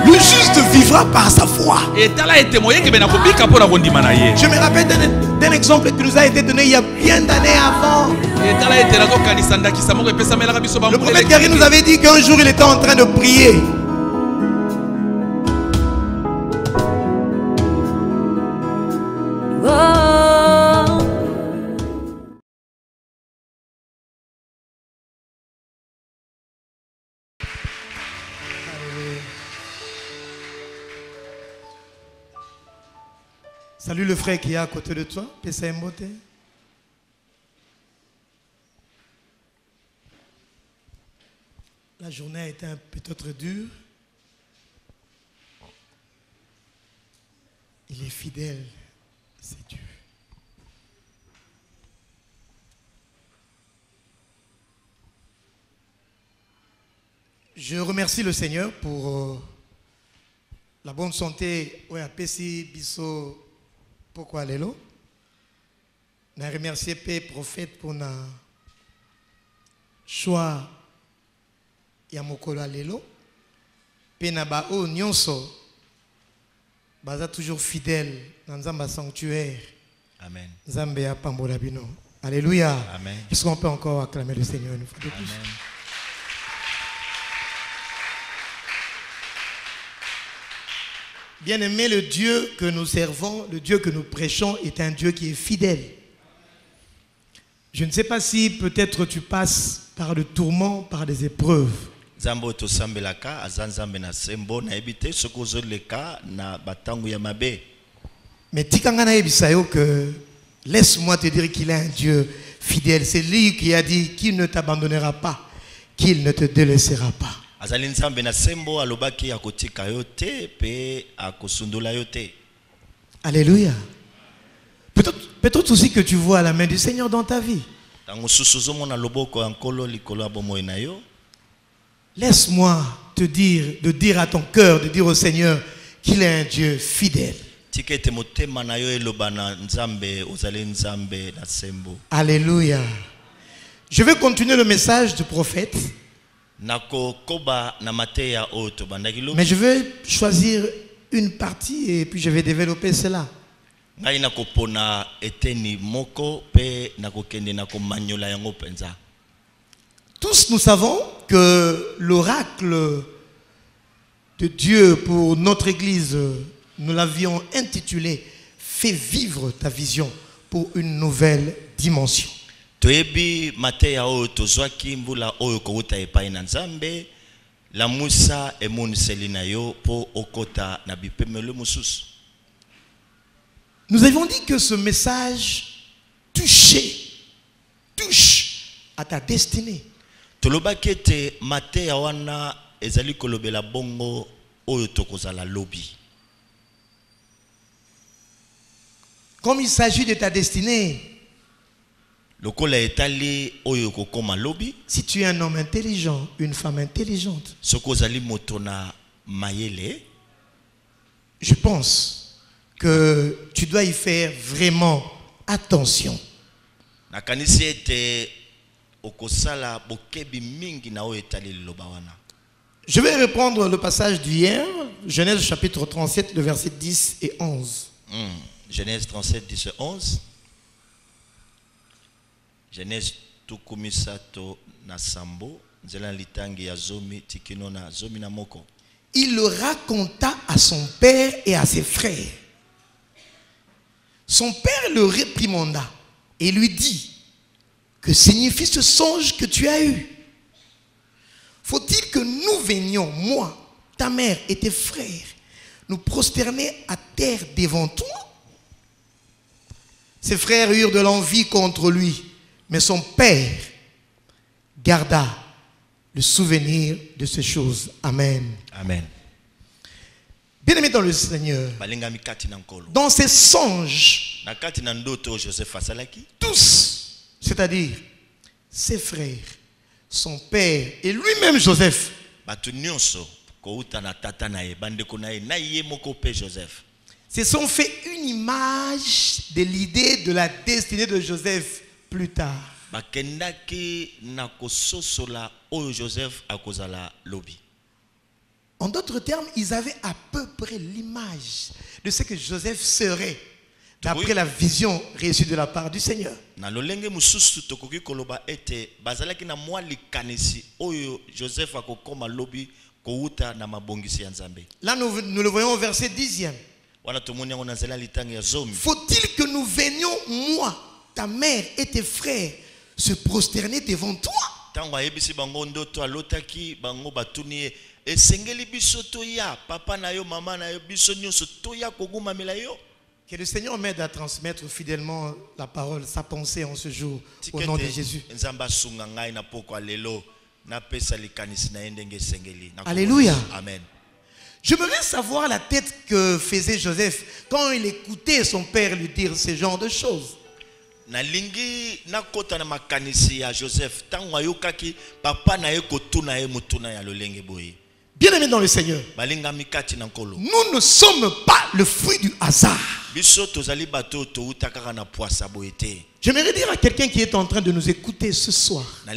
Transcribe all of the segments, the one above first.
Le juste vivra par sa foi. Je me rappelle d'un exemple qui nous a été donné il y a bien d'années avant. Le prophète Gary nous avait dit qu'un jour il était en train de prier. Salut le frère qui est à côté de toi, PCM Beauté. La journée a été peut-être dure. Il est fidèle, c'est Dieu. Je remercie le Seigneur pour la bonne santé. Ouais, Pessi Bisso. Pourquoi Lélo? Je remercie le prophète pour le choix de Mokolo Lélo. Penaba o nyonso baza toujours fidèle dans Nzamba sanctuaire. Amen. Zambia pambola bino. Alléluia. Amen. Est-ce qu'on peut encore acclamer le Seigneur une fois de plus? Amen. Bien-aimé, le Dieu que nous servons, le Dieu que nous prêchons est un Dieu qui est fidèle. Je ne sais pas si peut-être tu passes par le tourment, par des épreuves. Mais tikangana ebisayo que laisse-moi te dire qu'il est un Dieu fidèle. C'est lui qui a dit qu'il ne t'abandonnera pas, qu'il ne te délaissera pas. Alléluia. Peut-être aussi que tu vois la main du Seigneur dans ta vie. Laisse-moi te dire, de dire à ton cœur, de dire au Seigneur qu'il est un Dieu fidèle. Alléluia. Je vais continuer le message du prophète. Mais je vais choisir une partie et puis je vais développer cela. Tous nous savons que l'oracle de Dieu pour notre église, nous l'avions intitulé « Fais vivre ta vision pour une nouvelle dimension ». Nous avons dit que ce message touche à ta destinée. Comme il s'agit de ta destinée, si tu es un homme intelligent, une femme intelligente, je pense que tu dois y faire vraiment attention. Je vais reprendre le passage d'hier, Genèse chapitre 37, le verset 10 et 11. Genèse 37, 10 et 11. Genèse tukumisato na sambo nzela litangi ya zomi tikino na zomi na moko. Il le raconta à son père et à ses frères. Son père le réprimanda et lui dit: que signifie ce songe que tu as eu? Faut-il que nous venions, moi, ta mère et tes frères, nous prosterner à terre devant toi? Ses frères eurent de l'envie contre lui. Mais son père garda le souvenir de ces choses. Amen. Amen. Bien-aimé dans le Seigneur, dans ces songes, tous, c'est-à-dire ses frères, son père et lui-même Joseph, se sont fait une image de l'idée de la destinée de Joseph plus tard. oyo Joseph akozala lobi. En d'autres termes, ils avaient à peu près l'image de ce que Joseph serait d'après la vision reçue de la part du Seigneur. Na lolenge mususu tokoki koloba ete bazalaki na mwa likanisi oyo Joseph akokoma lobi kouta na mabongisi ya Nzambe. Là, nous le voyons au verset 10e. Wana tomoni yango na nzela litangi ya zomi. Faut-il que nous venions, moi, ta mère et tes frères, se prosterner devant toi? Tango ayebisi bango ndoto alotaki bango batuni esengeli biso toya papa na yo mama na yo biso nyonso toya kogumamela yo. Que le Seigneur m'aide à transmettre fidèlement la parole, sa pensée en ce jour, au nom de Jésus. Alléluia. Amen. J'aimerais savoir la tête que faisait Joseph quand il écoutait son père lui dire ce genre de choses. Nalingi nakota na makanisi ya Joseph tango ayokaki papa na ye kotuna ye mutuna ya lolenge boye. Bien-aimés dans le Seigneur, nous ne sommes pas le fruit du hasard. J'aimerais dire à quelqu'un qui est en train de nous écouter ce soir, tu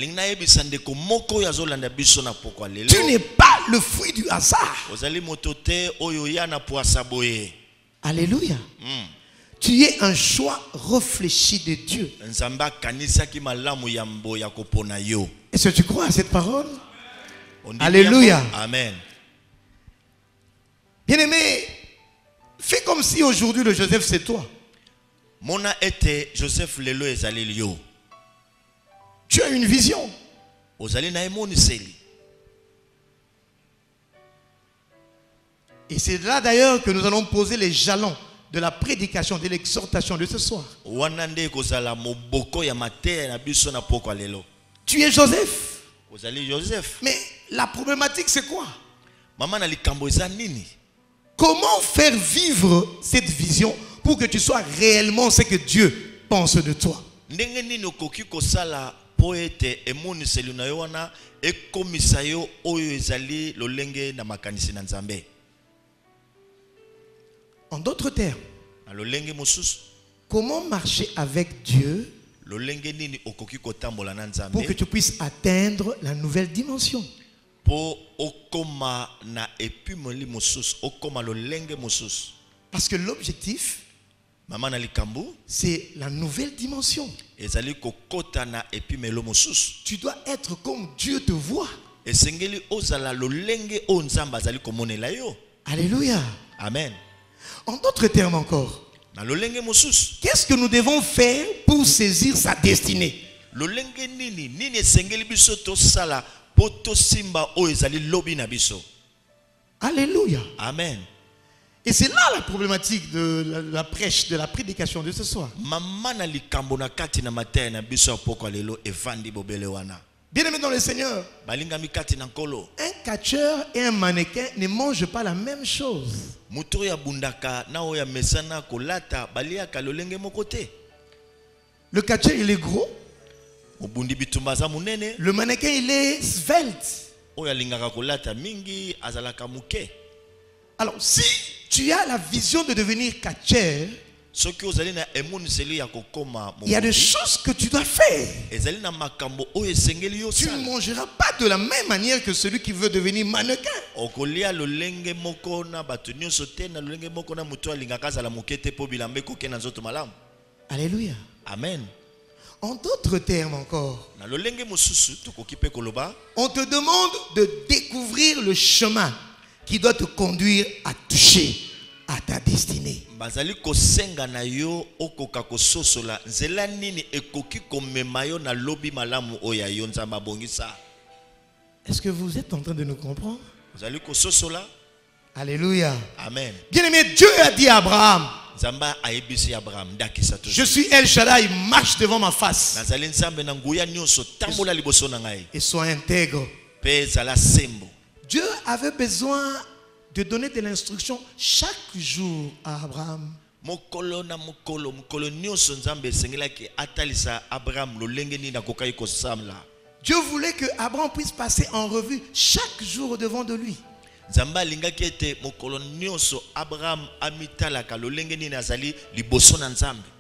n'es pas le fruit du hasard. Alléluia. Tu es un choix réfléchi de Dieu. Est-ce que tu crois à cette parole? Alléluia. Amen. Bien-aimé, fais comme si aujourd'hui le Joseph c'est toi. Mona ete Joseph lelo ezali lio. Tu as une vision. Ozali na emoniseli. Et c'est là d'ailleurs que nous allons poser les jalons de la prédication, de l'exhortation de ce soir. Wanande kozala moboko ya mater na biso na poko lelo. Tu es Joseph. Joseph. Mais la problématique c'est quoi? Maman na likambo eza nini? Comment faire vivre cette vision pour que tu sois réellement ce que Dieu pense de toi? Ndenge nini okoki kosala po ete emoniseli na yo wana ekomisa yo oyo ezali lolenge na makanisi na Nzambe. En d'autres termes, na lolenge mosusu, comment marcher avec Dieu pour que tu puisses atteindre la nouvelle dimension? Parce que l'objectif, c'est la nouvelle dimension. Tu dois être comme Dieu te voit. Alléluia. Amen. En d'autres termes encore, qu'est-ce que nous devons faire pour saisir sa destinée? Alléluia. Amen. Et c'est là la problématique de la prêche, de la prédication de ce soir. Bien-aimés dans le Seigneur, un catcheur et un mannequin ne mangent pas la même chose. Le catcheur il est gros, le mannequin il est svelte. Alors si tu as la vision de devenir catcheur, il y a des choses que tu dois faire. Tu ne mangeras pas de la même manière que celui qui veut devenir mannequin. Alléluia. Amen. En d'autres termes encore, on te demande de découvrir le chemin qui doit te conduire à toucher à ta destinée. Est-ce que vous êtes en train de nous comprendre? Alléluia. Amen. Bien-aimé, Dieu a dit à Abraham, je suis El Shaddai, marche devant ma face et sois intègre. Dieu avait besoin de donner de l'instruction chaque jour à Abraham. Dieu voulait que Abraham puisse passer en revue chaque jour devant de lui.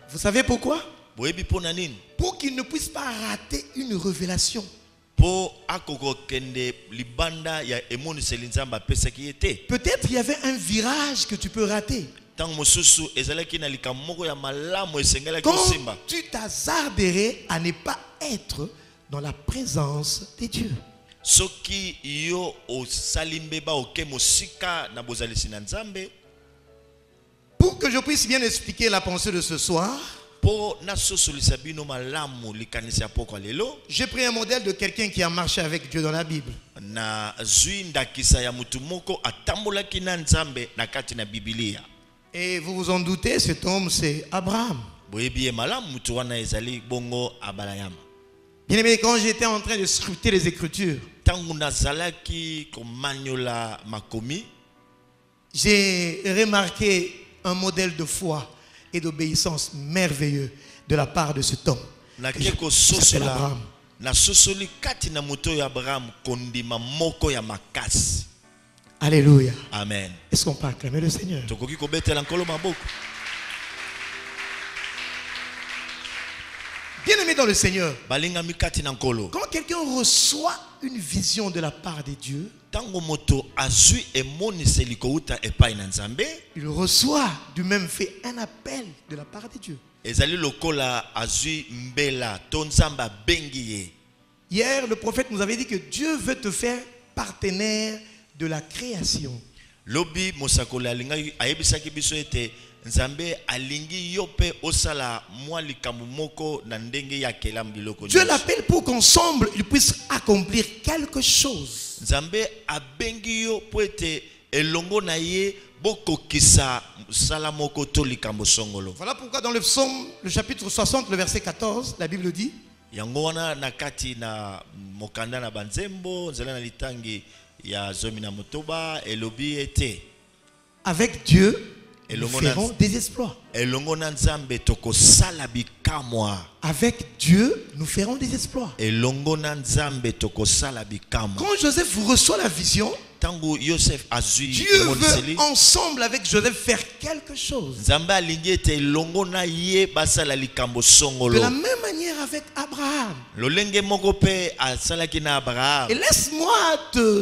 Vous savez pourquoi? Pour qu'il ne puisse pas rater une révélation. po akoko kende libanda ya emoniseli nzambe apesaki ete. Peut-être il y avait un virage que tu peux rater. Tant mosusu ezalaki na likambo moko ya malamu esengelaki Quand osimba. tu t'hasarderais à ne pas être dans la présence de Dieu. Soki yo osalimbeba oke mosika na bozalisi na nzambe. Pour que je puisse bien expliquer la pensée de ce soir, Po na sosolisa bino malamu likanisi ya poko lelo. j'ai pris un modèle de quelqu'un qui a marché avec Dieu dans la Bible. Na zwi ndakisa ya mutu moko atambolaki na nzambe na kati na Biblia. Et vous vous en doutez, cet homme c'est Abraham. Boyebi malamu mutu wana ezali bongo Abraham. Bien aimé, quand j'étais en train de scruter les Écritures, Tangu nazalaki komanyola makomi, j'ai remarqué un modèle de foi et d'obéissance merveilleux de la part de cet homme. nakeko Qui s'appelle sosola Abraham. na sosoli kati na moto ya Abraham kondima moko ya makasi. Alléluia. Amen. Est-ce qu'on peut acclamer le Seigneur? Tokoki kobetela nkolo maboko. Bien aimé dans le Seigneur, Balingami kati na nkolo. quand quelqu'un reçoit une vision de la part de Dieu, Tango moto azui emoniseli kouta epai na nzambe, il reçoit du même fait un appel de la part de Dieu. ezali lokola azui mbela to nzamba bengi ye. Hier, le prophète nous avait dit que Dieu veut te faire partenaire de la création. Lobi mosakoli alinga ayebisaki biso ete nzambe alingi yo pe osala mwa likambo moko na ndenge ya kelam biloko. Dieu l'appelle pour qu'ensemble, ils puissent accomplir quelque chose. Nzambe abengi yo po ete elongo na ye bokokisa sala moko to likambo songolo. Voilà pourquoi dans le psaume, le chapitre 60, le verset 14, la Bible dit: Yango wana na kati na mokanda na banzembo nzela na litangi ya zomi na motoba elobi ete avec Dieu, nous Elongo ferons na- des exploits. elongo na nzambe tokosala bikamwa. Avec Dieu, nous ferons des exploits. Elongo na nzambe tokosala bikamwa. Quand Joseph reçoit la vision, Tangu Yosef azui Dieu emoniseli, veut ensemble avec Joseph faire quelque chose. nzambe alingi ete elongo na ye basala likambo De songolo. la même manière avec Abraham. Lolenge moko pe asalaki na Abraham. Et laisse-moi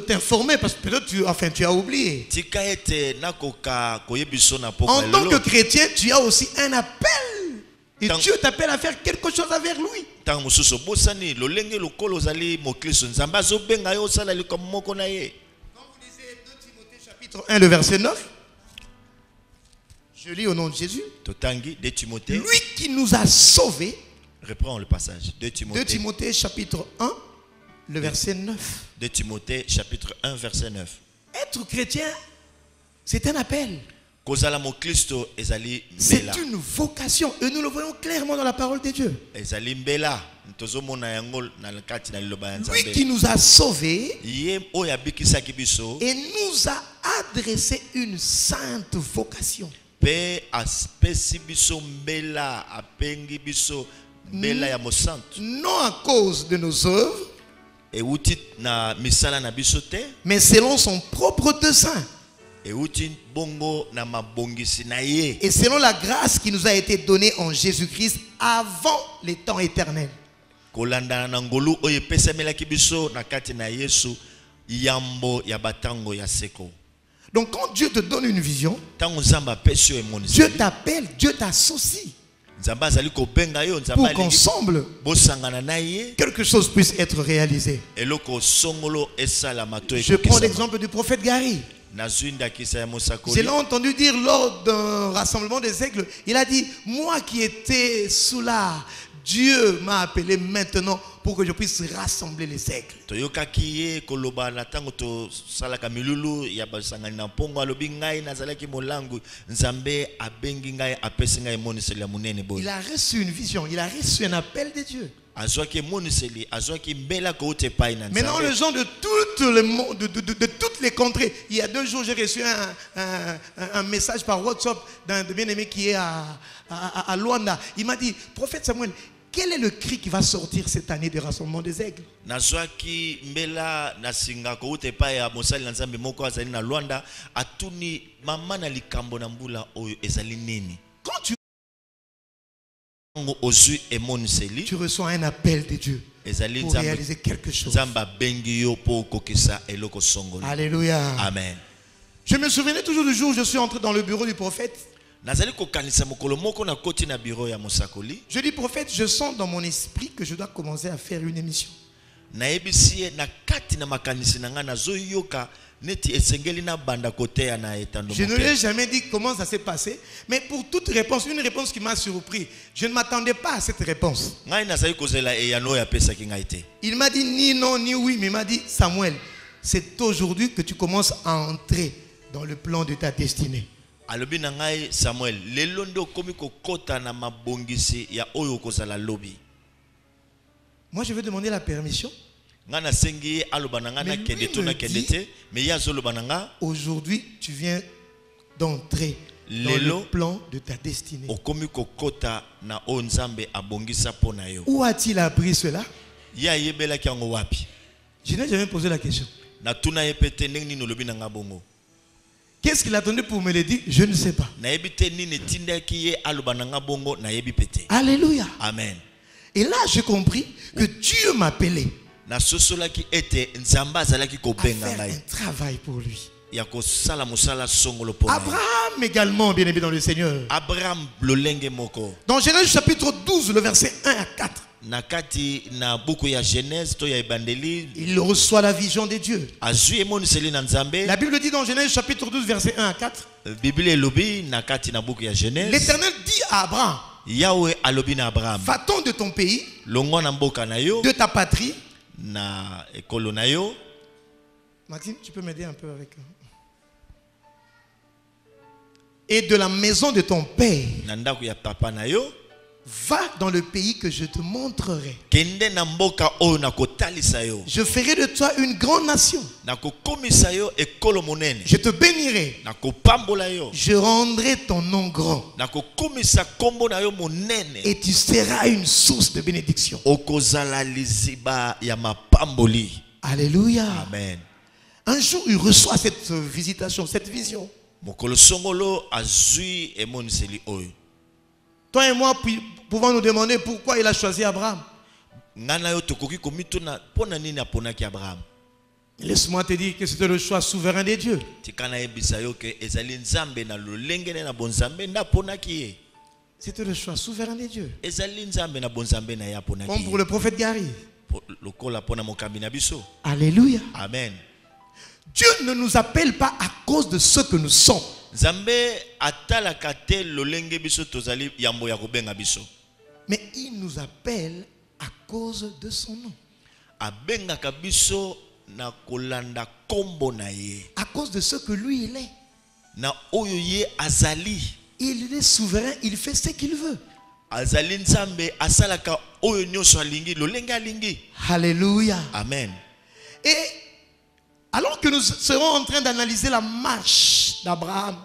t'informer, parce que peut-être tu as oublié. Tika ete nakoka koyebiso na poko En tant que lelo. chrétien, tu as aussi un appel. Et Tant- Dieu t'appelle à faire quelque chose avec lui. Tango mosusu bosani lolenge lokolo ozali mokristo nzambe azobenga yo osala likambo moko na ye. Quand vous lisez 2 Timothée chapitre 1, le verset 9, je lis au nom de Jésus. Totangi 2 Timothée. Lui qui nous a sauvés, Reprends le passage. 2 2 Timothée. Timothée chapitre 1, le verset 9. 2 Timothée chapitre 1 verset 9. Être chrétien, c'est un appel. Kozala mokristo ezali C'est mbela. une vocation. Et nous le voyons clairement dans la parole de Dieu. Ezali mbela. Tozomona yango na kati na liloba ya Lui Nzambe. qui nous a sauvés Ye oyo abikisaki biso et nous a adressé une sainte vocation. pe apesi biso mbela apengi biso mbela ya mosantu. Non à cause de nos œuvres, Euti na misala na biso te, mais selon son propre dessein. euti bongo na mabongisi na ye. Et selon la grâce qui nous a été donnée en Jésus-Christ avant les temps éternels. Kolanda na ngolu oyo epesamelaki biso na kati na Yesu yambo ya batango ya seko. Donc quand Dieu te donne une vision, Tango nzambe apesi yo Dieu emoniseli, t'appelle, Dieu t'associe nzambe azali kobenga yo, nzambe pour alingi qu'ensemble, bosangana na ye, quelque chose puisse être réalisé. eloko songolo esalama to Je prends ekokisama. l'exemple du prophète Gary. Nazwi ndakisa ya Je mosakoli. l'ai entendu dire lors d'un rassemblement des aigles. Il a dit: moi qui étais sous là, Dieu m'a appelé maintenant pour que je puisse rassembler les aigles. Toyokaki ye koloba na tango tosalaka milulu ya basangani na mpongo alobi ngai nazalaki molangu nzambe abengi ngai apesi ngai emoniseli ya monene boye. Il a reçu une vision, il a reçu un appel de Dieu. Azwaki emoniseli, azwaki mbela kouta epai na Maintenant, nzambe. les gens de toutes les contrées. Il y a 2 jours, j'ai reçu un message par WhatsApp d'un bien-aimé qui est à Luanda. Il m'a dit: prophète Samuel, quel est le cri qui va sortir cette année des rassemblements des aigles? Nazwaki mbela na singa kouta epai ya mosali na nzambe moko azali na Luanda atuni mama na likambo na mbula oyo ezali nini. Quand tu tu reçois un appel de Dieu pour réaliser quelque chose. Alléluia. Amen. Je me souvenais toujours du jour où je suis entré dans le bureau du prophète. Je dis prophète, je sens dans mon esprit que je dois commencer à faire une émission. Je ne lui ai jamais dit comment ça s'est passé, mais pour toute réponse, une réponse qui m'a surpris, je ne m'attendais pas à cette réponse. Il m'a dit ni non ni oui, mais il m'a dit Samuel, c'est aujourd'hui que tu commences à entrer dans le plan de ta destinée. Samuel, moi je vais demander la permission. Aujourd'hui tu viens d'entrer dans le plan de ta destinée. Où a-t-il appris cela? Je n'ai jamais posé la question. Qu'est-ce qu'il attendait pour me le dire? Je ne sais pas. Alléluia. Amen. Et là, j'ai compris que Dieu m'appelait à faire un travail pour lui. Abraham également, bien aimé dans le Seigneur. Dans Genèse chapitre 12, le verset 1 à 4. Il reçoit la vision de Dieu. La Bible dit dans Genèse chapitre 12, verset 1 à 4. L'Éternel dit à Abraham, va-t'en de ton pays, de ta patrie. Maxime, tu peux m'aider un peu avec. Et de la maison de ton père. Va dans le pays que je te montrerai. Je ferai de toi une grande nation. Je te bénirai. Je rendrai ton nom grand. Et tu seras une source de bénédiction. Alléluia. Amen. Un jour, il reçoit cette visitation, cette vision. Toi et moi pouvons nous demander pourquoi il a choisi Abraham. Laisse-moi te dire que c'était le choix souverain de Dieu. C'était le choix souverain de Dieu. Comme pour le prophète Gary. Alléluia. Amen. Dieu ne nous appelle pas à cause de ce que nous sommes. Mais il nous appelle à cause de son nom. À cause de ce que lui il est. Il est souverain, il fait ce qu'il veut. Alléluia. Amen. Et alors que nous serons en train d'analyser la marche d'Abraham,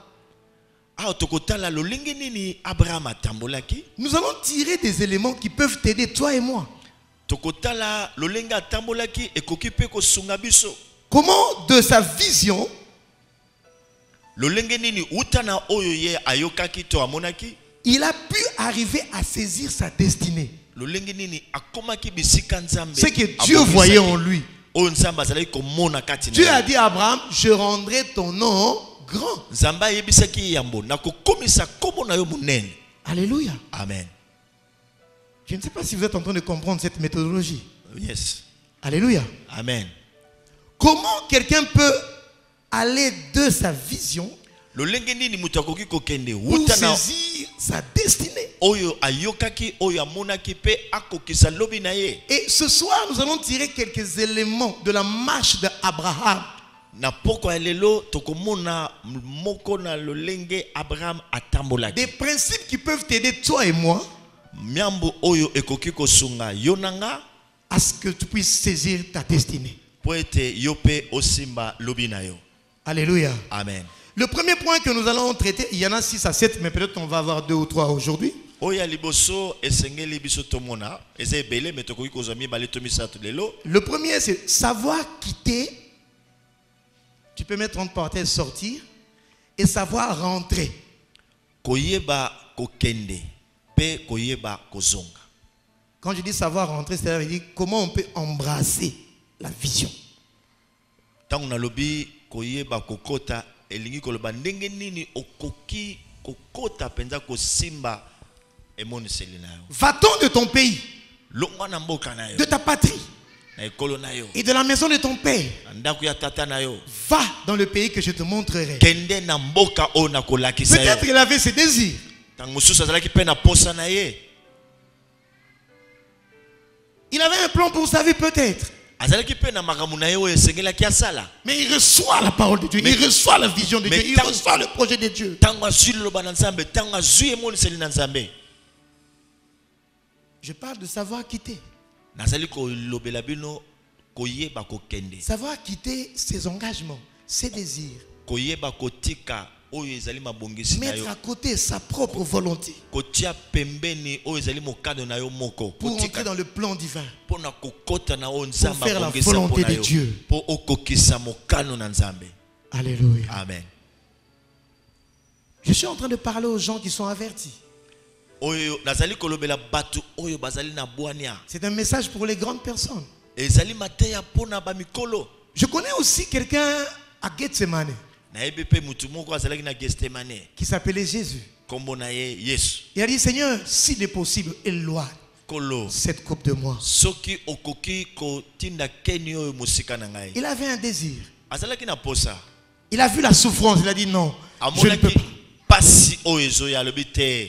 nous allons tirer des éléments qui peuvent t'aider, toi et moi. Comment de sa vision, il a pu arriver à saisir sa destinée. Ce que Dieu voyait en lui. Dieu a dit à Abraham, je rendrai ton nom grand. Alléluia. Amen. Je ne sais pas si vous êtes en train de comprendre cette méthodologie. Yes. Alléluia. Amen. Comment quelqu'un peut aller de sa vision pour saisir sa destinée? Et ce soir, nous allons tirer quelques éléments de la marche d'Abraham. Des principes qui peuvent t'aider, toi et moi, à ce que tu puisses saisir ta destinée. Alléluia. Amen. Le premier point que nous allons traiter, il y en a 6 à 7, mais peut-être on va avoir 2 ou 3 aujourd'hui. Le premier, c'est savoir quitter. Tu peux mettre entre parenthèses sortir et savoir rentrer. pe koyeba kozonga. Quand je dis savoir rentrer, c'est-à-dire comment on peut embrasser la vision. Tango na lobi koyeba kokota elingi koloba ndenge nini okoki kokota penza kosimba emoni selina yo. Va-t'en de ton pays, Longa na mboka na yo. de ta patrie Na ekolo na yo. et de la maison de ton père. Ndaku ya tata na yo. Va dans le pays que je te montrerai. Kende na mboka o na kolakisa yo. Peut-être il avait ses désirs. Tango mususu azalaki pe na posa na ye. Il avait un plan pour sa vie peut-être. Azalaki pe na makambo na ye o esengelaki asala. Mais il reçoit la parole de Dieu. Il reçoit la vision de Dieu. Il reçoit le projet de Dieu. Tango azwi loba na Nzambe, tango azwi emoniseli na Nzambe. Je parle de savoir quitter. Nazali kolobela bino koyeba kokende. Savoir quitter ses engagements, ses désirs. Koyeba kotika oyo ezali mabongisi na yo. Mettre à côté sa propre volonté Kotia pembeni oyo ezali mokado na yo moko. pour entrer Kotika dans le plan divin. pona kokota na o Nzambe Pour faire la abongisa volonté pona de yo. Dieu. Po okokisa mokano na Nzambe. Alléluia. Amen. Je suis en train de parler aux gens qui sont avertis. Oyo nazali kolobela batu oyo bazali na bwania. C'est un message pour les grandes personnes. Ezali mateya pona ba mikolo. Je connais aussi quelqu'un à Gethsemane Na ebepe mutu moko azalaki na Gethsemane. qui s'appelait Jésus. Kombo na ye Yesu. Il a dit, Seigneur, s'il est possible, éloigne Kolo. cette coupe de moi. Soki okoki kotinda keni oyo musika na ngai. Il avait un désir. Azalaki na posa. Il a vu la souffrance. Il a dit non, je ne peux Amonaki pas. pasi oyo ezoya alobi te.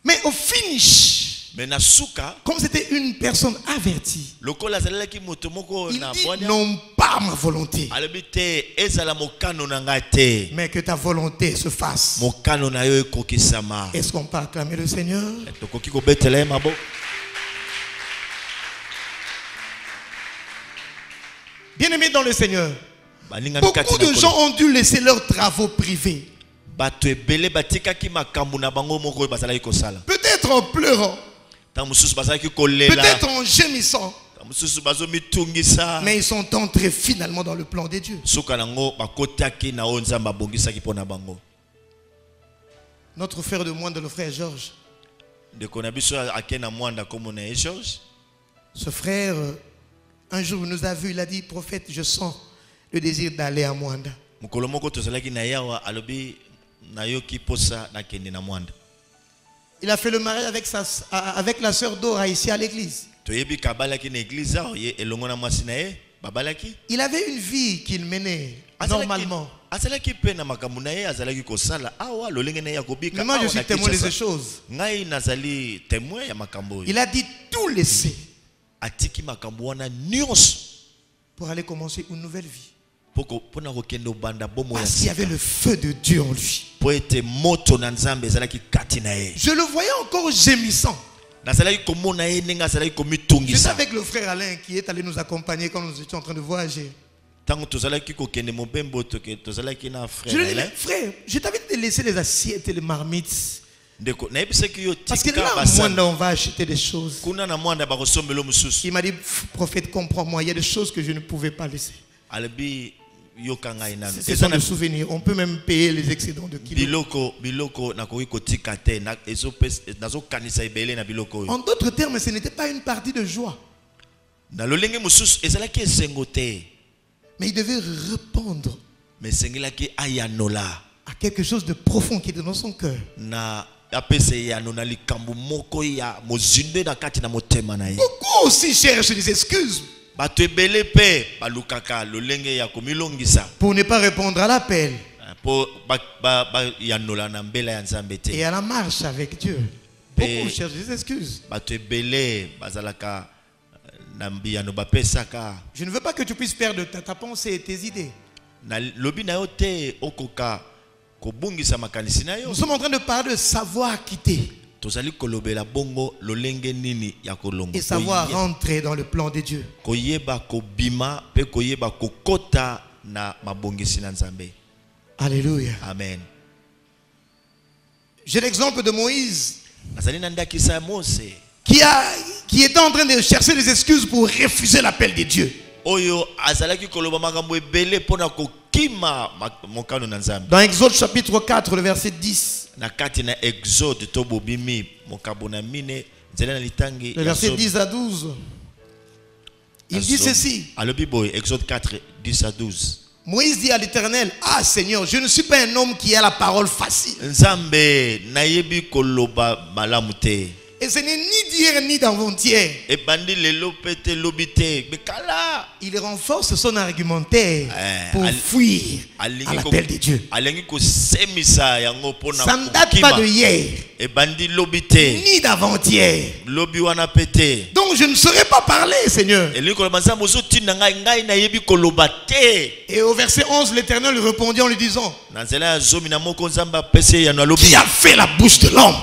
Mais au finish, Mais na suka comme c'était une personne avertie, lokola azalaki moto moko il na dit bwania. non pas ma volonté, Alobi te ezala mokano na ngai te. mais que ta volonté se fasse. Mokano na yo ekokisama. Est-ce qu'on peut acclamer le Seigneur? Tokoki kobetela ye mabo. Bien-aimés dans le Seigneur, Baninga mikati beaucoup na de kolo. gens ont dû laisser leurs travaux privés. Bato ebele batikaki makambo na bango moko oyo bazalaki kosala. Peut-être en pleurant, Ntango mosusu bazalaki kolela. peut-être en gémissant, Ntango mosusu bazomitungisa. mais ils sont entrés finalement dans le plan de Dieu. Suka nango bakotaki na oyo Nzambe abongisaki mpo na bango. Notre frère de moindre, le frère Georges, Ndeko na biso ake na mwanda kombo na ye George. ce frère, un jour il nous a vu, il a dit, prophète, je sens le désir d'aller à Mwanda. Mokolo moko tozalaki na yawa alobi nayoki posa nakende na mwanda. Il a fait le mariage avec la sœur Dora ici à l'église. Toyebi kabalaki na église awa ye elongo na mwasi na ye babalaki. Il avait une vie qu'il menait normalement. Azalaki pe na makambo na ye azalaki kosala awa lolenge na ye ya kobika. Mais moi je suis témoin de ces choses. Ngai nazali témoin ya makambo oyo. Il a dit tout laisser Atiki makambo wana nyonso pour aller commencer une nouvelle vie. pona kokende obanda bomo ya Parce qu'il y avait sika. le feu de Dieu en lui. Po ete moto na Nzambe ezalaki kati na ye. Je le voyais encore gémissant. Nazalaki komona ye ndenge azalaki J'étais komitungisa. avec le frère Alain qui est allé nous accompagner quand nous étions en train de voyager. Tango tozalaki kokende mobembo tozalaki na Je lui ai dit, frère. mais frère, je t'avais dit de laisser les assiettes et les marmites. Ndeko nayebisaki yo Parce que tika là, basani. Mwanda, on va acheter des choses. Kuna na mwanda bakosombelo mususu. Il m'a dit, prophète, comprends-moi, il y a des choses que je ne pouvais pas laisser. Alobi yoka ngai nanu. Ce sont des souvenirs. On peut même payer les excédents de kilos. Biloko nakoki kotika te nazokanisa ebele na biloko oyo. En d'autres termes, ce n'était pas une partie de joie. Na lolenge mususu ezalaki esengo te. Mais il devait répondre Mais esengelaki ayanola à quelque chose de profond qui était dans son cœur. na apesa eyano na likambo moko ya mozinde na kati na motema na ye. Beaucoup aussi cherchent des excuses Bato ebele pe balukaka lolenge ya komilongisa pour ne pas répondre à l'appel po yanola na mbela ya Nzambe te. et à la marche avec Dieu. Beaucoup cherchent des excuses. Bato ebele bazalaka na mbiyano bapesaka Je ne veux pas que tu puisses perdre ta pensée et tes idées. na lobi na yo te okoka kobungisa makanisi na yo. Nous sommes en train de parler de savoir quitter Tozali kolobela bongo lolenge nini ya kolongo. et savoir rentrer dans le plan de Dieu. Koyeba kobima pe koyeba kokota na mabongisi na Nzambe. Alléluia. Amen. J'ai l'exemple de Moïse Nazali na ndakisa ya Mose qui était en train de chercher des excuses pour refuser l'appel de Dieu. oyo azalaki koloba makambo ebele pona kokima mokano na Nzambe. Dans Exode chapitre 4, le verset 10. na kati na Exode to bobimi mokabona mine nzela na litangi le verset 10 à 12. Il dit ceci. Alobi boy Exode 4 10 à 12. Moïse dit à l'Éternel, ah Seigneur, je ne suis pas un homme qui a la parole facile. Nzambe nayebi koloba malamu te. Et ce n'est ni d'hier ni d'avant-hier. E bandi lelo pete lobite bekala. Il renforce son argumentaire pour fuir à l'appel de Dieu. Alengi ko semisa yango pona. Ça ne date pas de hier. E bandi lobite ni d'avant-hier. Lobi wana pete. Donc je ne saurais pas parler, Seigneur. Et au verset 11, l'Éternel lui répondit en lui disant, qui a fait la bouche de l'homme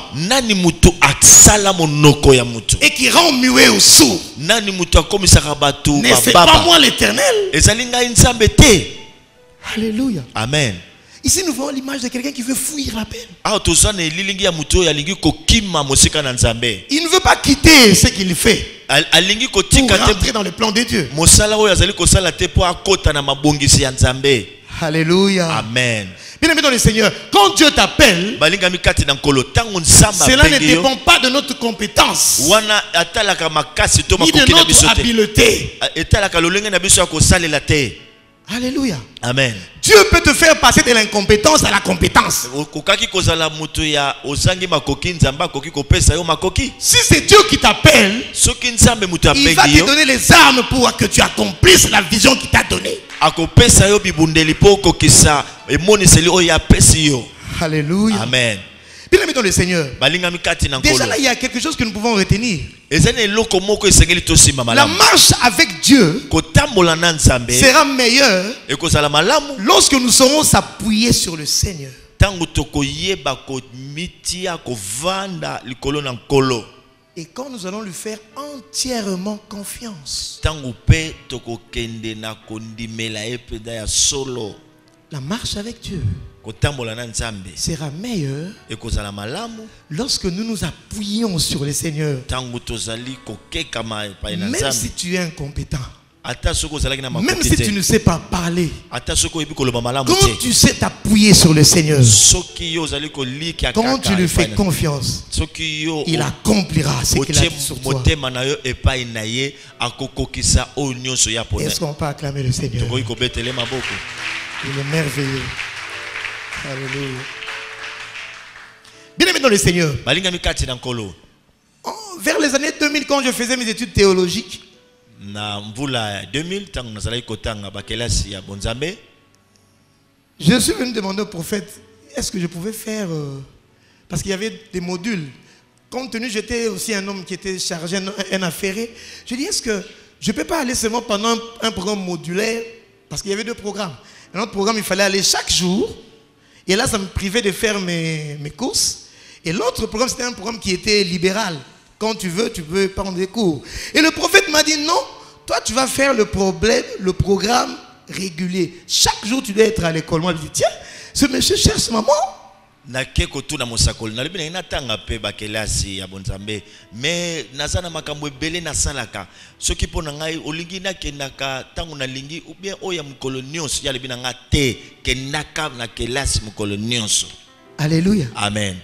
et qui rend muet ou sourd? N'est-ce pas moi l'Éternel? Alléluia. Amen. Ici, nous voyons l'image de quelqu'un qui veut fuir la peine. Il ne veut pas quitter ce qu'il fait pour rentrer dans le plan de Dieu. Alléluia. Amen. Bien-aimé dans le Seigneur, quand Dieu t'appelle, cela ne dépend pas de notre compétence ni de notre habileté. Alléluia. Amen. Dieu peut te faire passer de l'incompétence à la compétence. Si c'est Dieu qui t'appelle, il va te donner les armes pour que tu accomplisses la vision qu'il t'a donnée. Alléluia. Amen. Bien-aimé dans le Seigneur, déjà là il y a quelque chose que nous pouvons retenir. La marche avec Dieu sera meilleure lorsque nous saurons s'appuyer sur le Seigneur. Et quand nous allons lui faire entièrement confiance, la marche avec Dieu sera meilleure lorsque nous nous appuyons sur le Seigneur. Même si tu es incompétent, même si tu ne sais pas parler, quand tu sais t'appuyer sur le Seigneur, quand tu lui fais confiance, il accomplira ce qu'il a dit sur toi. Est-ce qu'on peut acclamer le Seigneur? Il est merveilleux. Alléluia. Bien aimé dans le Seigneur, vers les années 2000, quand je faisais mes études théologiques, je suis venu demander au prophète est-ce que je pouvais faire parce qu'il y avait des modules. Compte tenu j'étais aussi un homme qui était chargé, un affairé, je dis est-ce que je ne peux pas aller seulement pendant un programme modulaire, parce qu'il y avait deux programmes. Un autre programme, il fallait aller chaque jour. Et là, ça me privait de faire mes courses. Et l'autre programme, c'était un programme qui était libéral. Quand tu peux prendre des cours. Et le prophète m'a dit, non, toi, tu vas faire le programme régulier. Chaque jour, tu dois être à l'école. Moi, je dis, tiens, ce monsieur cherche maman. Mais nazana makambo ebele na salaka soki pona ngai olingi na kenaka tangu na lingi ou bien oya mukolo nyonso ya lebina nga te kenaka na kelasi mukolo nyonso. Alléluia. Amen.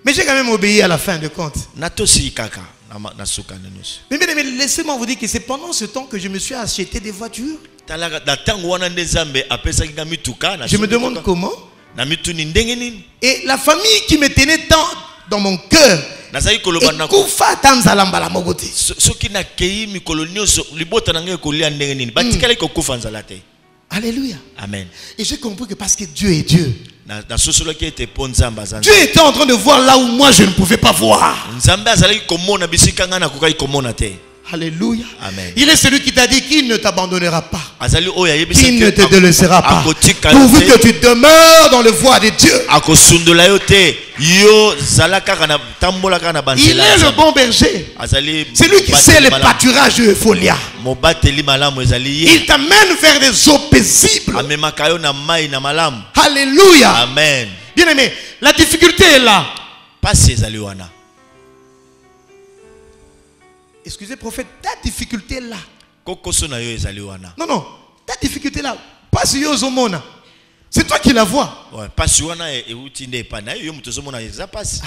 Mais j'ai quand même obéi à la fin de compte. Natosi kaka na suka na nyonso. Mais laissez-moi vous dire que c'est pendant ce temps que je me suis acheté des voitures. Je me demande comment. Et la famille qui me tenait tant dans mon cœur, alléluia. Amen. Et j'ai compris que parce que Dieu est Dieu, Dieu était en train de voir là où moi je ne pouvais pas voir. Alléluia. Amen. Il est celui qui t'a dit qu'il ne t'abandonnera pas, qu'il ne te délaissera pas, pourvu que tu demeures dans le voie de Dieu. Il est le bon berger. C'est lui qui sait les pâturages de Folia. Il t'amène vers des eaux paisibles. Alléluia. Amen. Bien aimé, la difficulté est là. Excusez prophète, ta difficulté est là. Non, ta difficulté est là. Pas sur Yozomona. C'est toi qui la vois. Ouais, pasi wana euti nde pana yo muto zomona eza pasi. Ah.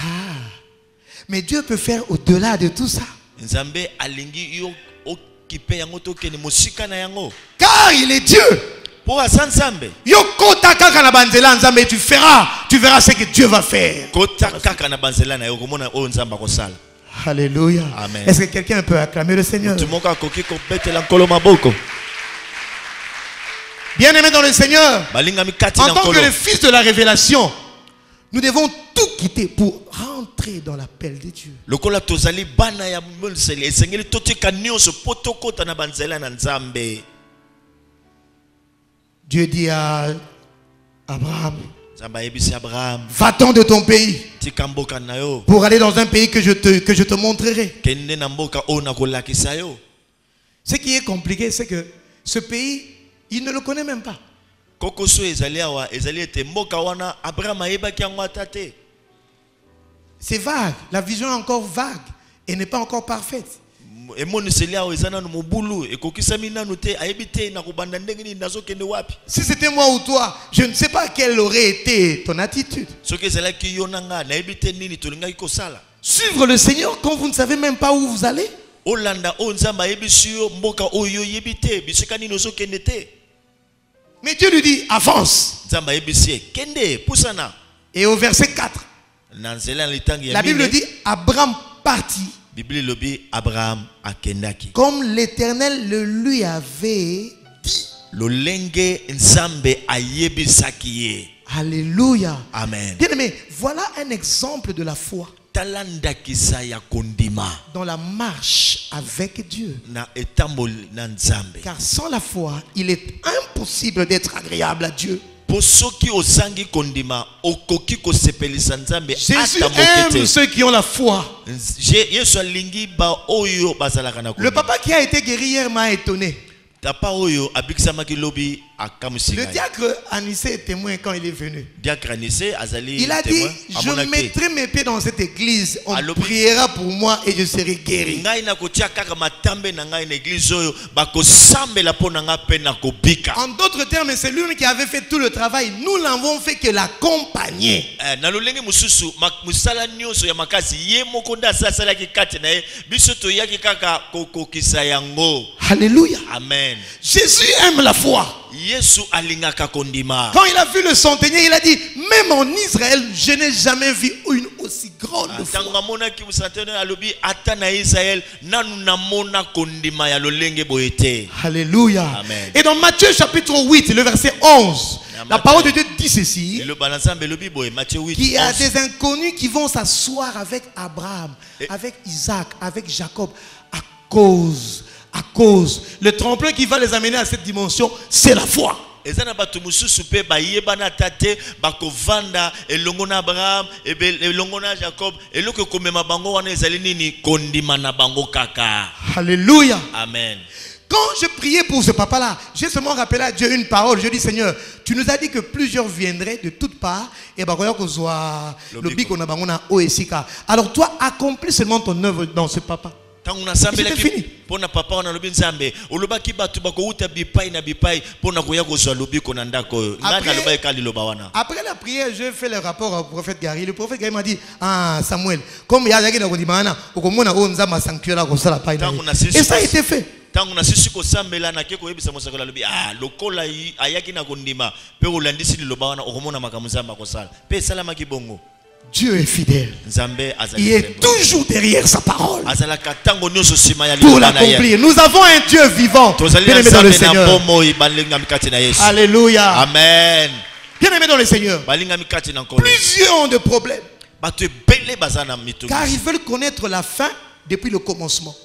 Mais Dieu peut faire au-delà de tout ça. Nzambe alingi yo okipe yango tokene mosika na yango. Car il est Dieu. Pour Nzambe. Yo kota kaka na banzela Nzambe, tu verras ce que Dieu va faire. Kota kaka na banzela na yo komona o Nzamba kosala. Alléluia. Amen. Est-ce que quelqu'un peut acclamer le Seigneur? Bien-aimé dans le Seigneur, en tant que le fils de la révélation, nous devons tout quitter pour rentrer dans l'appel de Dieu. Dieu dit à Abraham, va-t'en de ton pays pour aller dans un pays que je te montrerai. Ce qui est compliqué, c'est que ce pays, il ne le connaît même pas. C'est vague, la vision est encore vague et n'est pas encore parfaite. Si c'était moi ou toi, je ne sais pas quelle aurait été ton attitude. Suivre le Seigneur quand vous ne savez même pas où vous allez. Mais Dieu lui dit, avance. Et au verset 4, la Bible dit, Abraham partit comme l'Éternel le lui avait dit. Alléluia. Amen. Bien aimé, voilà un exemple de la foi dans la marche avec Dieu. Car sans la foi, il est impossible d'être agréable à Dieu. Jésus aime ceux qui ont la foi. Le papa qui a été guéri hier m'a étonné. Le diacre Anissé est témoin quand il est venu. Il a dit, je mettrai mes pieds dans cette église, on priera pour moi et je serai guéri. En d'autres termes, c'est lui qui avait fait tout le travail. Nous n'avons fait que l'accompagner. Alléluia. Amen. Jésus aime la foi. Quand il a vu le centenier, il a dit, même en Israël, je n'ai jamais vu une aussi grande foi. Alléluia. Amen. Et dans Matthieu chapitre 8, le verset 11, la parole de Dieu dit ceci, qu'il y a des inconnus qui vont s'asseoir avec Abraham, avec Isaac, avec Jacob, à cause, le tremplin qui va les amener à cette dimension, c'est la foi. Alléluia. Amen. Quand je priais pour ce papa-là, j'ai seulement rappelé à Dieu une parole. Je dis, Seigneur, tu nous as dit que plusieurs viendraient de toutes parts. Et alors toi, accomplis seulement ton œuvre dans ce papa. C'était fini. Après la prière, je fais le rapport au prophète Gary. Le prophète Gary m'a dit, ah Samuel, comme il y a des gens qui et ça a été fait. Dieu est fidèle. Il est toujours derrière sa parole pour l'accomplir. Nous avons un Dieu vivant. Bien-aimé dans le Seigneur. Alléluia. Amen. Bien-aimé dans le Seigneur. Plusieurs ont de problèmes. Car ils veulent connaître la fin depuis le commencement.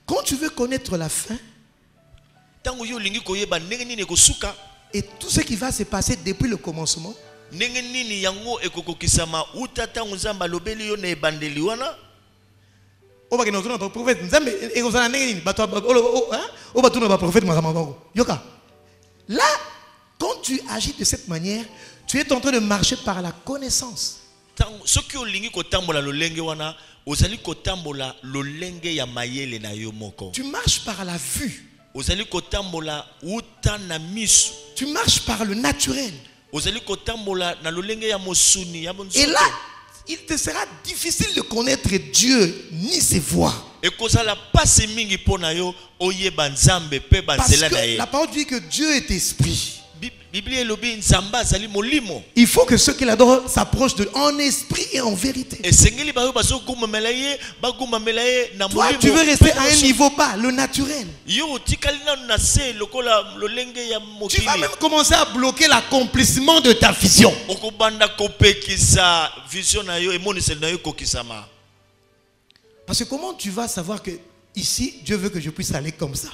Quand tu veux connaître la fin et tout ce qui va se passer depuis le commencement, là, quand tu agis de cette manière, tu es en train de marcher par la connaissance. soki olingi kotambola lolenge wana ozali kotambola lolenge ya mayele na yo moko. Tu marches par la vue. Ozali kotambola uta na misu. Tu marches par le naturel. Ozali kotambola na lolenge ya mosuni ya bonzoto. Et là, il te sera difficile de connaître Dieu ni ses voies. Et kozala passe mingi pona yo oyeba nzambe pe Parce banzela na que ye. la parole dit que Dieu est esprit. Bible elobi nzamba azali molimo. Il faut que ceux qui l'adorent s'approchent de en esprit et en vérité. Esengeli bayo baso kumamela ye bagumamela ye na Toi, molimo. tu veux rester à un niveau bas, le naturel. Yo tikali na se lokola lolenge ya Tu vas mokili. même commencer à bloquer l'accomplissement de ta vision. Okobanda kopekisa vision na yo emonisel na yo kokisama. Parce que comment tu vas savoir que ici, Dieu veut que je puisse aller comme ça?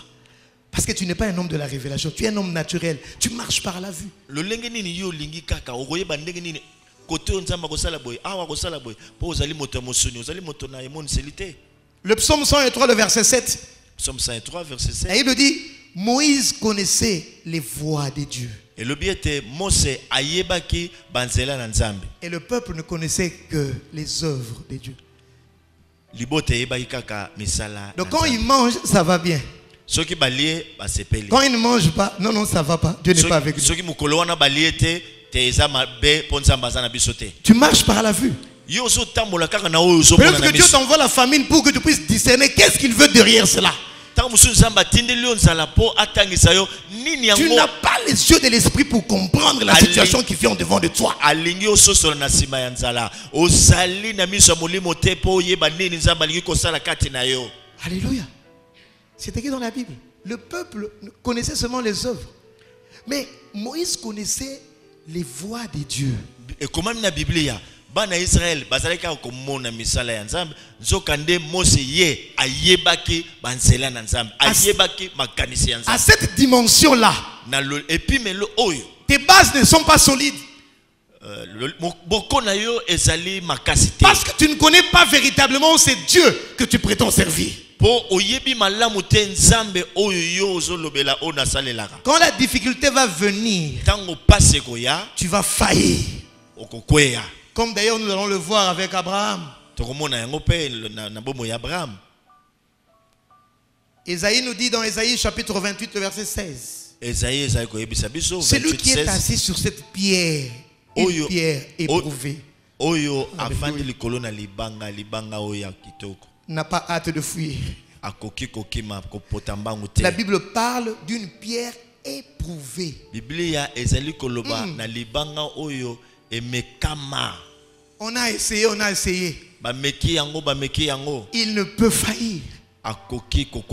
Parce que tu n'es pas un homme de la révélation, tu es un homme naturel. Tu marches par la vue. Lolenge nini yo lingi kaka okoyeba ndenge nini kote nzamba kosala boy awa kosala boy po ozali moto mosuni ozali moto na emonisalité. Le psaume 103, le verset 7. Psaume 103 verset 7. Et il le dit, Moïse connaissait les voies de Dieu. Et le biete Mose ayebaki banzela na nzambe. Et le peuple ne connaissait que les œuvres de Dieu. Libote ayebaki kaka misala. Donc quand il mange, ça va bien. Soki balie basepeli. Quand il ne mange pas, non, ça va pas. Dieu n'est pas avec nous. Soki mukolo wana balie te eza mabe ponza mbazana bisote. Tu marches par la vue. Yo zo tambola kaka na oyo zo Peut-être que Dieu t'envoie la famine pour que tu puisses discerner qu'est-ce qu'il veut derrière cela. Tu n'as pas les yeux de l'esprit pour comprendre la situation qui vient devant de toi. Alléluia. C'est écrit dans la Bible. Le peuple connaissait seulement les œuvres. Mais Moïse connaissait les voies de Dieu. Et comment la Bible bana Israël bazalaka komona misala ya nzambe nzokande Mose ye ayebaki banzela na nzambe ayebaki makanisi ya nzambe. À cette dimension là, et puis mais le oyo tes bases ne sont pas solides. Parce que tu ne connais pas véritablement c'est Dieu que tu prétends servir. Quand la difficulté va venir, tu vas faillir. Comme d'ailleurs nous allons le voir avec Abraham. Ésaïe nous dit dans Ésaïe chapitre 28 le verset 16. Celui qui est assis sur cette pierre, une pierre éprouvée, n'a pas hâte de fuir. La Bible parle d'une pierre éprouvée. On a essayé, il ne peut faillir.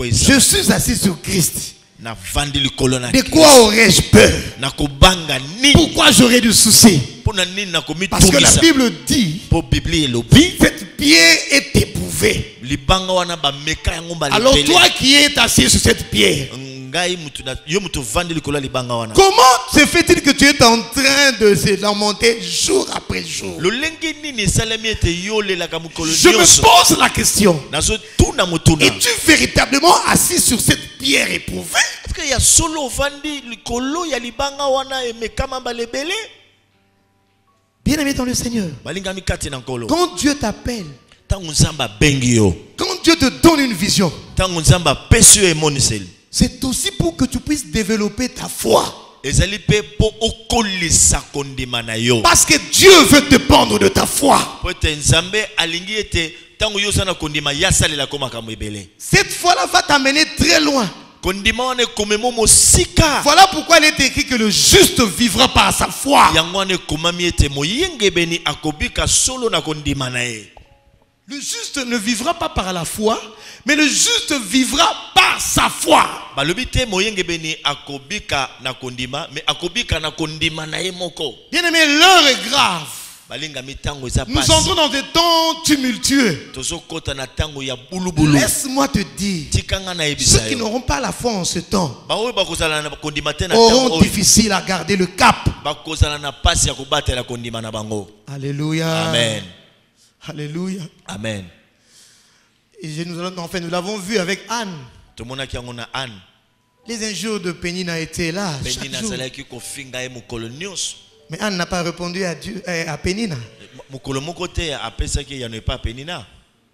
Je suis assis sur Christ. De quoi aurais-je peur? Pourquoi j'aurais du souci? Parce que la Bible dit cette pierre est éprouvée. Alors toi qui es assis sur cette pierre, comment se fait-il que tu es en train de se lamenter jour après jour? Je me pose la question. Es-tu véritablement assis sur cette pierre éprouvée? Bien-aimé dans le Seigneur, quand Dieu t'appelle, quand Dieu te donne une vision, c'est aussi pour que tu puisses développer ta foi. Parce que Dieu veut dépendre de ta foi. Cette foi-là va t'amener très loin. Voilà pourquoi il est écrit que le juste vivra par sa foi. Le juste ne vivra pas par la foi, mais le juste vivra par sa foi. Bien-aimé, l'heure est grave. Nous entrons dans des temps tumultueux. Laisse-moi te dire, ceux qui n'auront pas la foi en ce temps auront difficile à garder le cap. Alléluia. Amen. Alléluia. Amen. Et nous l'avons vu avec Anne. Les injures de Pénina étaient là chaque jour. Mais Anne n'a pas répondu à Dieu, à Pénina. mokolo moko te apesaki ya ne pas Pénina.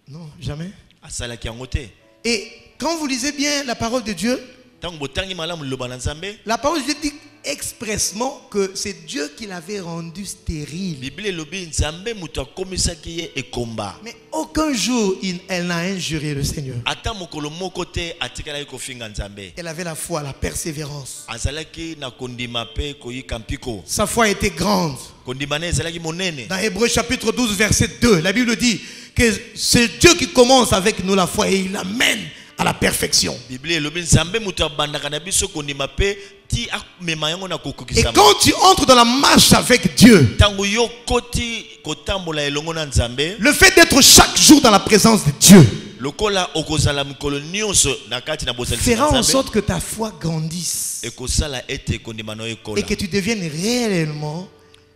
Non, jamais. Asalaki yango te. Et quand vous lisez bien la parole de Dieu, Tango botangi malamu liloba na Nzambe, la parole de Dieu dit expressement que c'est Dieu qui l'avait rendu stérile. Bible elobi Nzambe muto akomisaki ye ekomba. Mais aucun jour elle n'a injurié le Seigneur. Ata mokolo moko te atikala kofinga Nzambe. Elle avait la foi, la persévérance. Azalaki na kondima pe koyika mpiko. Sa foi était grande. Kondima ne ezalaki monene. Dans Hébreux chapitre 12 verset 2, la Bible dit que c'est Dieu qui commence avec nous la foi et il l'amène à la perfection. Bible elobi Nzambe muto abandaka na biso kondima pe ti amema yango na Et kokokisama. quand tu entres dans la marche avec Dieu, Tango yo koti kotambola elongo na Nzambe, le fait d'être chaque jour dans la présence de Dieu lokola okozala mikolo nyonso na kati na bozali fera en Nzambe, sorte que ta foi grandisse ekosala ete kondima no ekola. et que tu deviennes réellement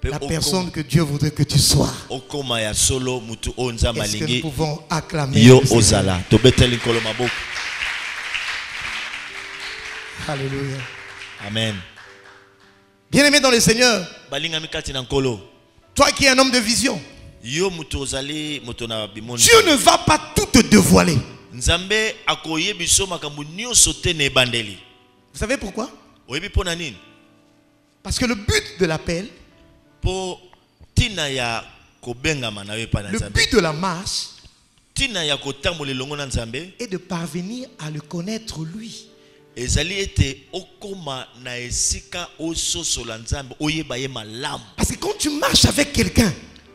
la Pe personne que Dieu voudrait que tu sois. okoma ya solo mutu o Nzambe Est-ce que nous alingi pouvons acclamer yo le Seigneur? ozala tobeteli nkolo maboko. Alléluia. Amen. Bien-aimé dans le Seigneur, Balingami kati na nkolo, toi qui es un homme de vision, yo mutu ozali mutu na bimoni. Dieu ne va pas tout te dévoiler. Nzambe akoyebi so makambo nyonso te na ebandeli. Vous savez pourquoi? Oyebi pona nini? Parce que le but de l'appel, Po tina ya kobengama na yo pa na le Nzambe, but de la marche tina ya kotambola elongo na Nzambe est de parvenir à le connaître lui. ezali ete okoma na esika ososola Nzambe oyeba ye malamu. Parce que quand tu marches avec quelqu'un,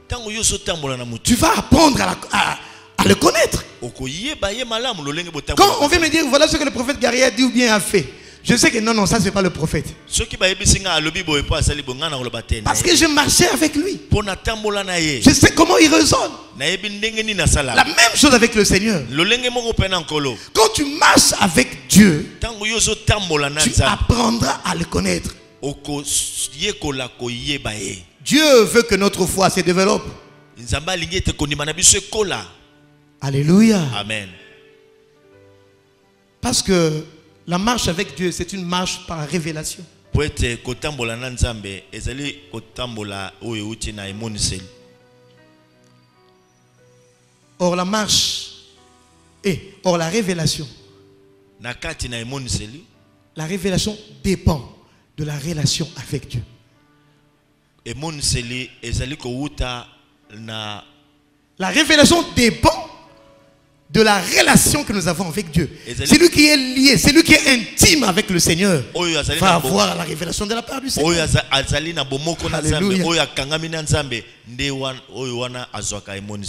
Tango yo so tambola na mutu tu vas apprendre à le connaître. okoyeba ye malamu lolenge Quand botambola. on vient me dire, voilà ce que le prophète Gary a dit ou bien a fait, je sais que non, ça c'est pas le prophète. Soki bayebisi nga alobi boye po asali bonga na koloba te. Parce que je marchais avec lui. Pona tambola na ye. Je sais comment il raisonne. Nayebi ndenge nini nasala. La même chose avec le Seigneur. Lolenge moko pe na nkolo. Quand tu marches avec Dieu, Tango yo so tambola na tu Nzambe apprendras à le connaître. oko yekola koyeba ye. Dieu veut que notre foi se développe. Nzambe alingi ete kondima na biso ekola. Alléluia. Amen. Parce que la marche avec Dieu, c'est une marche par révélation. Po ete kotambola na Nzambe ezali kotambola oyo uti na emoniseli. Or la marche, or la révélation, Na kati na emoniseli, la révélation dépend de la relation avec Dieu. emoniseli ezali kouta na La révélation dépend de la relation que nous avons avec Dieu. Celui qui est lié, celui qui est intime avec le Seigneur va avoir la révélation de la part du Seigneur. Alléluia.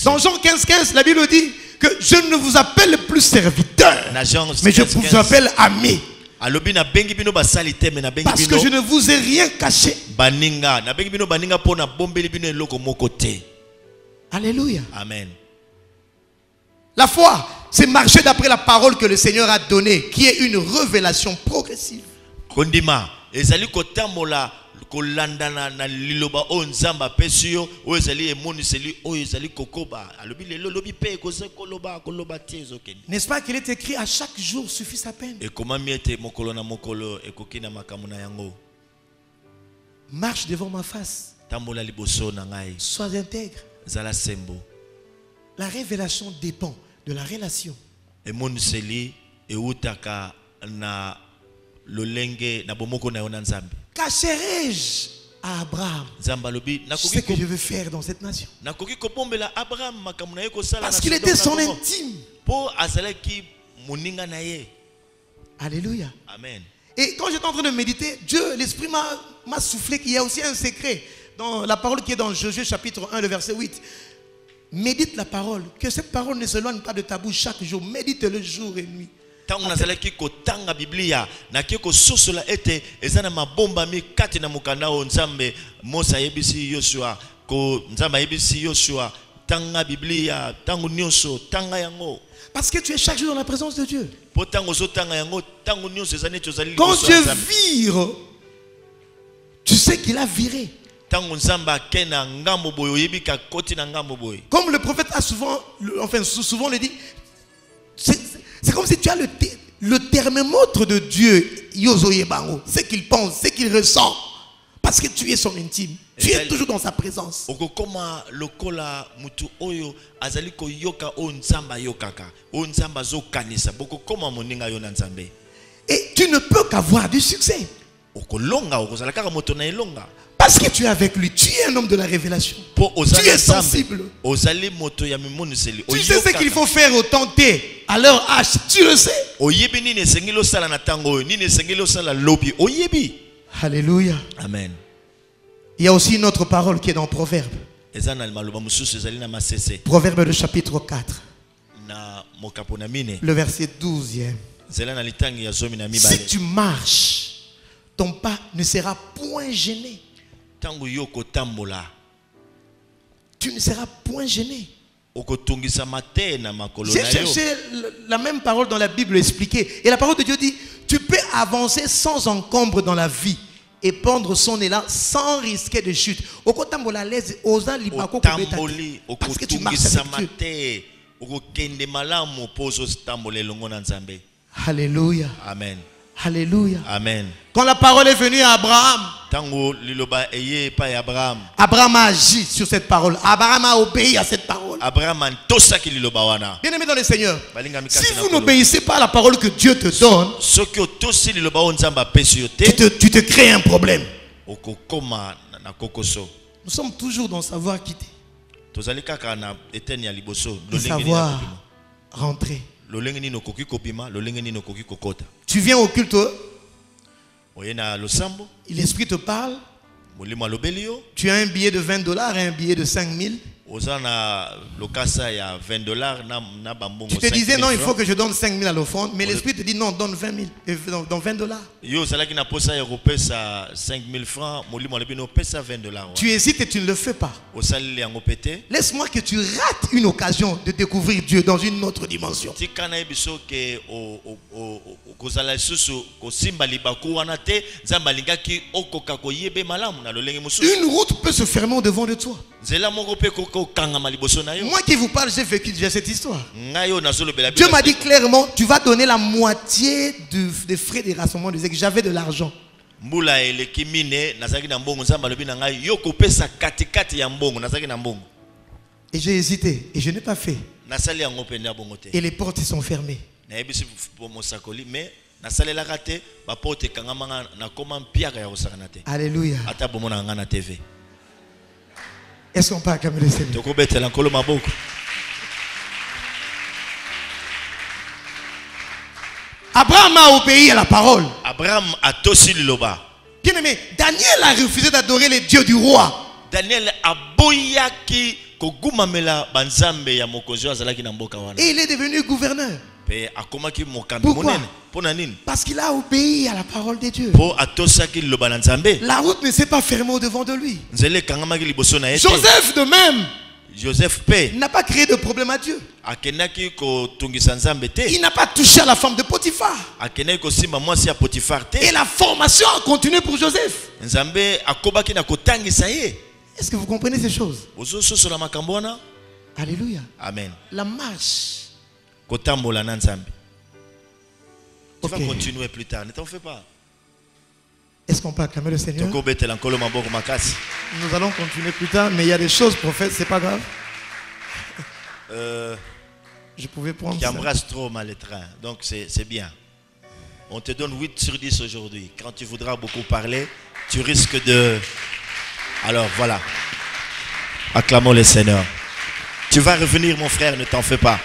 Dans Jean 15:15, la Bible dit que je ne vous appelle plus serviteur, mais je vous appelle ami. Parce que je ne vous ai rien caché. Alléluia. Amen. La foi, c'est marcher d'après la parole que le Seigneur a donnée, qui est une révélation progressive. Kondima, ezali kotambola kolandana na liloba o Nzamba pesio o ezali emoniseli o ezali kokoba alobi lelo lobi pe koze koloba tezo keni. N'est-ce pas qu'il est écrit à chaque jour suffit sa peine? Et comment miete mokolo na mokolo ekoki na makamuna yango. Marche devant ma face. Tambola liboso na ngai. Sois intègre. Zala sembo. La révélation dépend de la relation. Emoniseli eutaka na lolenge na bomoko na yona Nzambe. Cacherai-je à Abraham ce que je veux faire dans cette nation? Parce qu'il était son intime. Alléluia. Amen. Et quand j'étais en train de méditer, Dieu, l'Esprit m'a soufflé qu'il y a aussi un secret dans la parole qui est dans Josué chapitre 1, le verset 8. Médite la parole, que cette parole ne s'éloigne pas de ta bouche chaque jour. Médite-le jour et nuit. Tango nazalaki kotanga Biblia naki kososola ete ezana mabomba mi kati na mukanda o Nzambe Mosa yebisi Yoshua ko Nzamba yebisi Yoshua tanga Biblia tango nyonso tanga yango. Parce que tu es chaque jour dans la présence de Dieu. Po tango zo tanga yango tango nyonso ezane tozali. Quand Dieu vire, tu sais qu'il a viré. Tango Nzamba kena ngambo boyo yebika koti na ngambo boyo. Comme le prophète a souvent le dit, c'est comme si tu as le thermomètre de Dieu, Yozo Yebango, ce qu'il pense, ce qu'il ressent. Parce que tu es son intime. Tu es toujours dans sa présence. okokoma lokola mutu oyo azali koyoka o nzamba yokaka o nzamba zokanisa bokokoma moninga yo na nzambe. Et tu ne peux qu'avoir du succès. Okolonga okozala kaka moto na elonga. Parce que tu es avec lui. Tu es un homme de la révélation. Tu es sensible. Tu sais ce qu'il faut faire au temps T, à leur âge. Tu le sais. Alléluia. Amen. Il y a aussi une autre parole qui est dans Proverbe. Proverbe le chapitre 4. Le verset 12e. Si tu marches, ton pas ne sera point gêné. Tu ne seras point gêné. J'ai cherché la même parole dans la Bible expliquée. Et la parole de Dieu dit, tu peux avancer sans encombre dans la vie et prendre son élan sans risquer de chute. Parce que tu marches avec Dieu. Alléluia. Amen. Alléluia. Amen. Quand la parole est venue à Abraham, Abraham a agi sur cette parole. Abraham a obéi à cette parole. Bien aimé dans le Seigneur, si vous n'obéissez pas à la parole que Dieu te donne, tu te crées un problème. Nous sommes toujours dans savoir quitter et savoir rentrer. Tu viens au culte, l'esprit te parle, tu as un billet de $20 et un billet de 5 000. Tu te disais non, il faut que je donne 5 000 à l'offrande, mais l'esprit te dit non, donne 20 000, donne $20. Tu hésites et tu ne le fais pas. Laisse-moi que tu rates une occasion de découvrir Dieu dans une autre dimension. Une route peut se fermer au devant de toi. Moi qui vous parle, j'ai vécu déjà cette histoire. Dieu m'a dit clairement, tu vas donner la moitié des frais des rassemblements de zèque. J'avais de l'argent. Et j'ai hésité et je n'ai pas fait. Et les portes sont fermées. Alléluia. Est-ce qu'on peut acclamer le Seigneur? Abraham a obéi à la parole. Bien aimé, Daniel a refusé d'adorer les dieux du roi. Daniel aboyaki kogumamela banzambe ya mokonzi azalaki na mboka wana. Et il est devenu gouverneur. Pourquoi? Parce qu'il a obéi à la parole de Dieu. La route ne s'est pas fermée au devant de lui. Joseph de même. Il n'a pas créé de problème à Dieu. Il n'a pas touché à la femme de Potiphar. Et la formation a continué pour Joseph. Est-ce que vous comprenez ces choses? Alléluia. Amen. La marche. Tu vas continuer plus tard, ne t'en fais pas. Est-ce qu'on peut acclamer le Seigneur? Nous allons continuer plus tard, mais il y a des choses, prophète, c'est pas grave. Je pouvais prendre qui embrasse trop mal les trains, donc c'est bien. On te donne 8 sur 10 aujourd'hui. Quand tu voudras beaucoup parler, tu risques de... Alors voilà. Acclamons le Seigneur. Tu vas revenir mon frère, ne t'en fais pas.